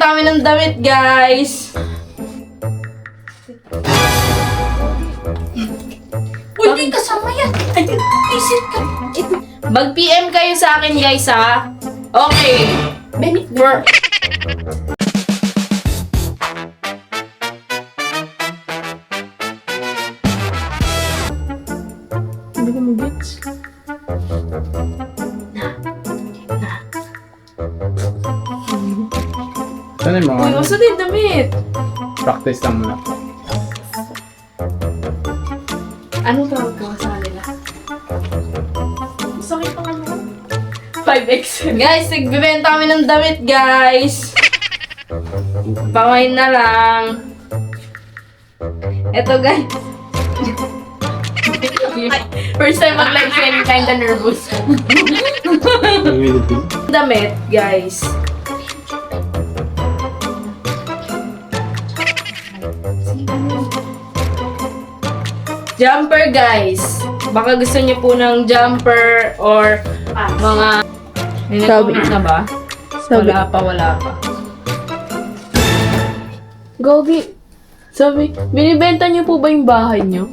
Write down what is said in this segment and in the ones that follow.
Dami ng damit, guys. Uy, di kasama yan. Isip ka. Mag-PM kayo sa akin, guys, ha? Okay. For... Hindi ko mag-gets. Saan yung mga Uy, uso din damit. practice lang muna? Anong tawag ko sa kanila? Sakit pa kami. 5X. Guys, nagbibenta kami ng damit, guys. Pangayin na lang. Eto, guys. First time mag-live stream, kinda nervous. Damit, guys. Jumper, guys. Baka gusto niyo po ng jumper or mga... Sabi. na ba? Sabi. Wala pa. Gogi. Sabi, binibenta niyo po ba yung bahay niyo?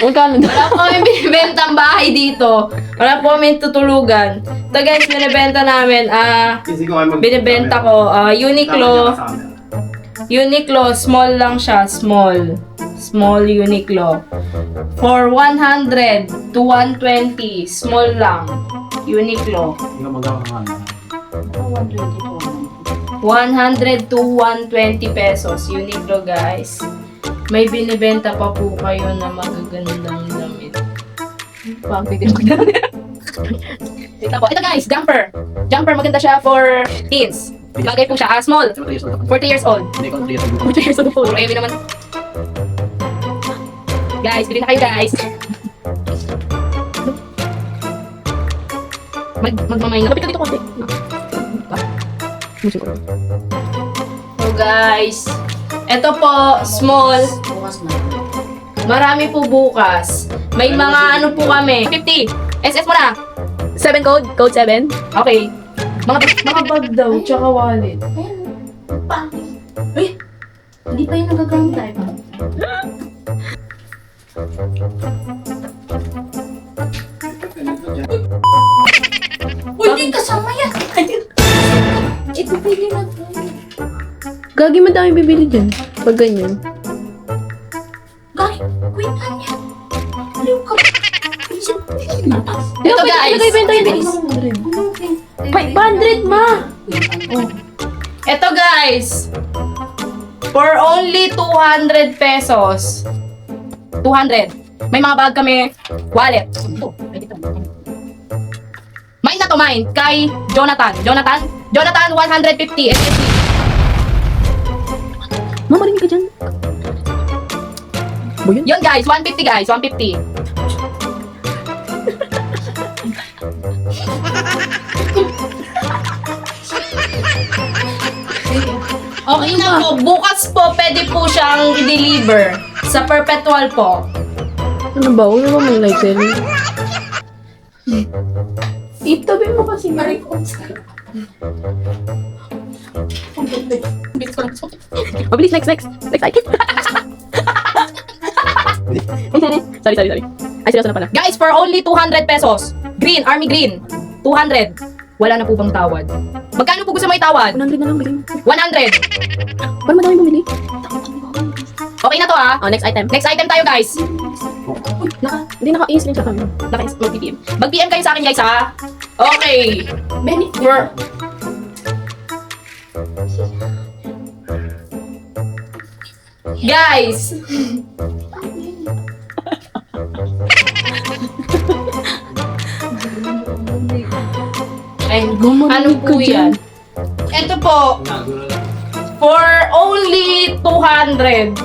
Magkano daw? Wala po kami binibenta ang bahay dito. Wala po kami tutulugan. Ito, guys, binibenta namin. Binibenta ko. Uniqlo, small lang siya. Small Uniqlo. For 100 to 120. Small lang. Uniqlo. 100 to 120 pesos. Uniqlo, guys. May binibenta pa po kayo na magagandang damit. Ito po. Ito, guys, jumper. Jumper, maganda siya for teens. Bagay po siya. Small. 40 years old. 40 years old po. Heavy naman. Guys, bili na kayo, guys. Magmamay na. Kapit ka dito konti. So, guys. Ito po, small. Marami po bukas. May mga ano po kami. 50. SS mo na. 7 code? Code 7? Okay. Mga bag daw, tsaka wallet. Uy! Hindi pa yung nagagamit tayo. Uy, di kasama yan. Ito pili na to. Gagi, madami bibili dyan. Pag ganyan. Gagi, kuwitan yan. Aliw ka. Ito, guys. Nagay-benta yun. 500, ma! Ito, guys. For only 200 pesos. 200. May mga bag kami. Wallet. Mine na to, mine. Kay Jonathan. Jonathan, 150. SSD. Ma, marinig ka dyan. Boy, yun? Yun, guys. 150, guys. 150. Okay na po. Bukas po, pwede po siyang i-deliver. Sa Perpetual po. Ano ba? Ano ba may live selling? Itabi mo kasi marikot. Mabilis, next. Next item. sorry. Ay, seryoso na pala. Guys, for only 200 pesos. Green, army green. 200. Wala na po bang tawad? Magkano po gusto mo itawad? 100 na lang, bigay mo. 100. Paano madami bumili? Okay na to, ha? Oh, next item. Next item tayo, guys. Uy, hindi naka-i-screen sa kami. Mag-PM. Mag-PM kayo sa akin, guys, ha? Okay. For... Guys! Ay, ano po yan? Ito po, for only 200.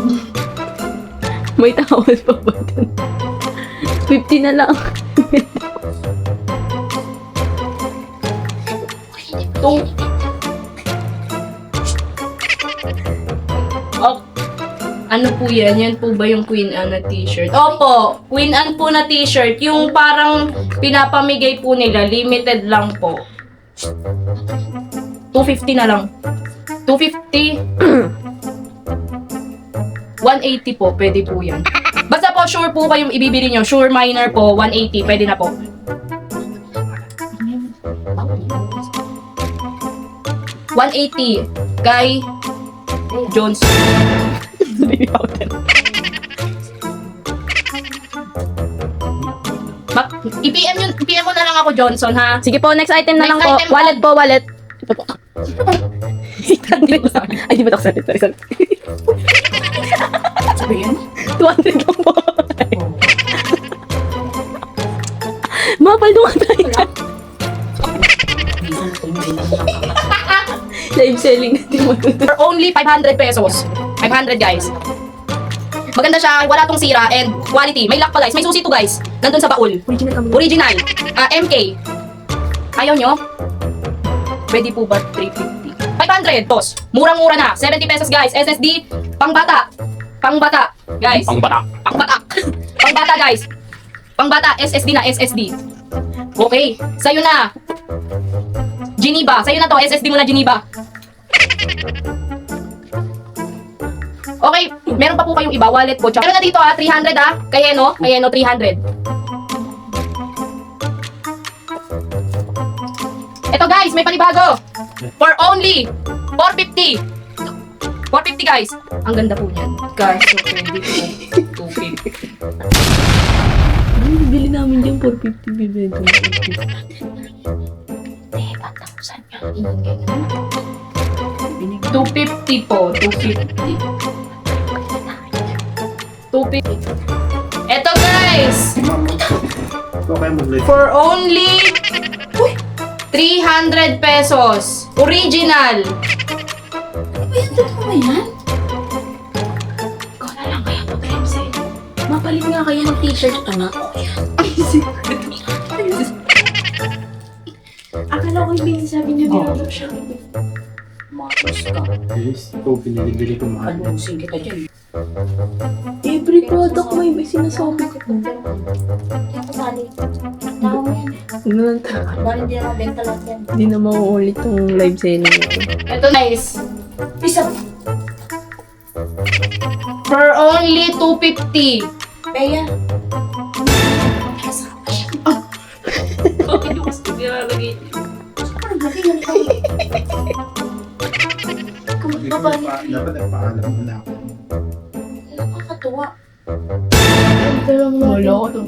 May tawad pa ba dun? 50 na lang. Two. Oh, ano po yan? Yan po ba yung Queen Anne na t-shirt? Opo, Queen Anne po na t-shirt. Yung parang pinapamigay po nila, limited lang po. 250 na lang. 250. 180 po, pwede po yan. Basta po, sure po kayong ibibili nyo. Sure minor po, 180, pwede na po. $180 kay Jones. I-PM mo na lang ako, Johnson, ha? Sige po, next item na Next lang po. item po. Wallet po, wallet. Ito po. Ay, di ba ito? Sorry. Sabihin? 200 lang po. Mapal doon tayo. Live selling natin mo. For only 500 pesos. 500, guys. Maganda siya, wala tong sira, and quality. May lock pa, guys. May susi to, guys. Nandun sa baul. Original. MK. Ayaw nyo? Pwede po ba 350? 500, boss. Murang-mura na. 70 pesos, guys. SSD, pangbata. Pangbata, guys. Pangbata. Pangbata. Pangbata, guys. Pangbata, SSD na, SSD. Okay, sa'yo na. Geneva, sa'yo na to. SSD mo na, Geneva. Okay, meron pa po kayong iba, wallet po. Meron na dito 300 Kayeno 300. Ito guys, may panibago. For only 450. 450 guys. Ang ganda po niyan. Guys, so pwede po 250. Ano bili namin dyan? 450 bibili ko. 250 po, 250. 250. Eto guys, for only 300 pesos. Original. Mapalit nga kayo ng t-shirt ka nga. Akala ko yung sabi niya meron siya. Yes, ito pinili ko mahal. Every product may sinasabi ko. Ano lang ta? Hindi na mauulit tong live selling ko. Ito nice. For only 250. Kaya, Okay, gusto ko nilalagay. parang laki yun ikaw. Dapat nagpaalam mo na ako. Nakakatuwa. Wala ko to.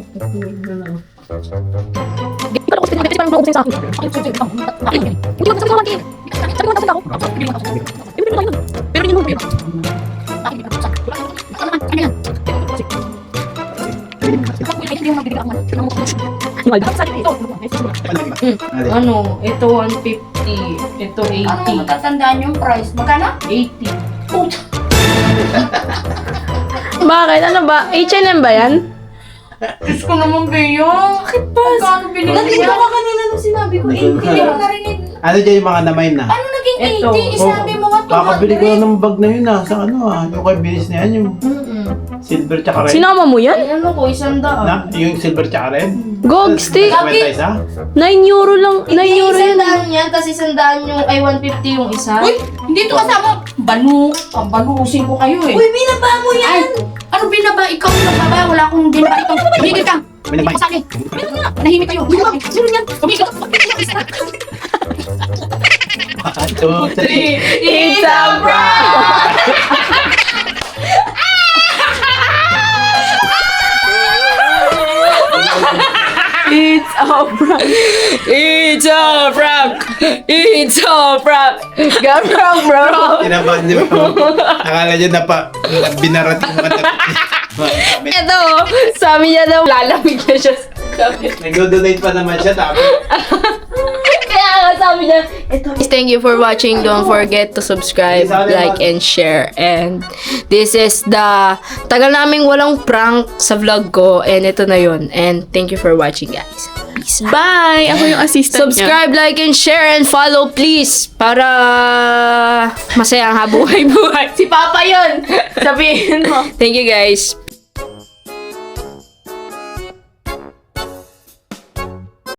Pero kung pinag-ibig parang maubos sa akin. Hindi ko sabi ko lang. Sabi ko lang ako. Pero yun mo. Ano? Ito 150. Ito Ano 80. matatandaan yung price? Magkano? 80. Bakit? Ano ba? H&M ba yan? Diyos ko naman, Bea. Bakit ba? Magkano binili Nandito niya? ka kanina nung sinabi ko 80. Hindi ko narinig. Ano dyan yung mga namay na? Ano naging Ito. 80? Isabi mo nga 200. Kakabili ko lang ng bag na yun sa ano yung kay bilis na yan, yung silver tsaka red. Sinama mo yan? Ay, ano ko, 100. Yung silver tsaka red? Gog stick. Kwenta isa? 9 euro lang. 9 euro yan. 100 yan, kasi 100 yung, ay 150 yung isa. Uy, hindi to kasama. Banuusin ko kayo eh. Uy, binaba mo yan. Ay, ano binaba? Ikaw yung nagbaba. Wala akong binaba ito. Tumigil ka. May nagbayad. Ito sa akin. Meron nga. Nahimik kayo. Binaba. Meron yan. Tumigil ka. One, two, three. It's a prank! It's a prank! It's a prank! It's a prank! Got prank, bro! Tinabahan niyo po. Akala niyo binarat yung mga Ito, sabi niya daw, lalamig na siya sa gamit. Nag-donate pa naman siya, tapos Kaya nga sabi niya, ito. Thank you for watching. Don't forget to subscribe, like, and share. And this is the tagal naming walang prank sa vlog ko. And ito na yun. And thank you for watching, guys. Peace. Bye! Ako yung assistant Subscribe, like, and share, and follow, please. Para masaya ang buhay-buhay. Si Papa yun! Sabihin mo. Thank you, guys.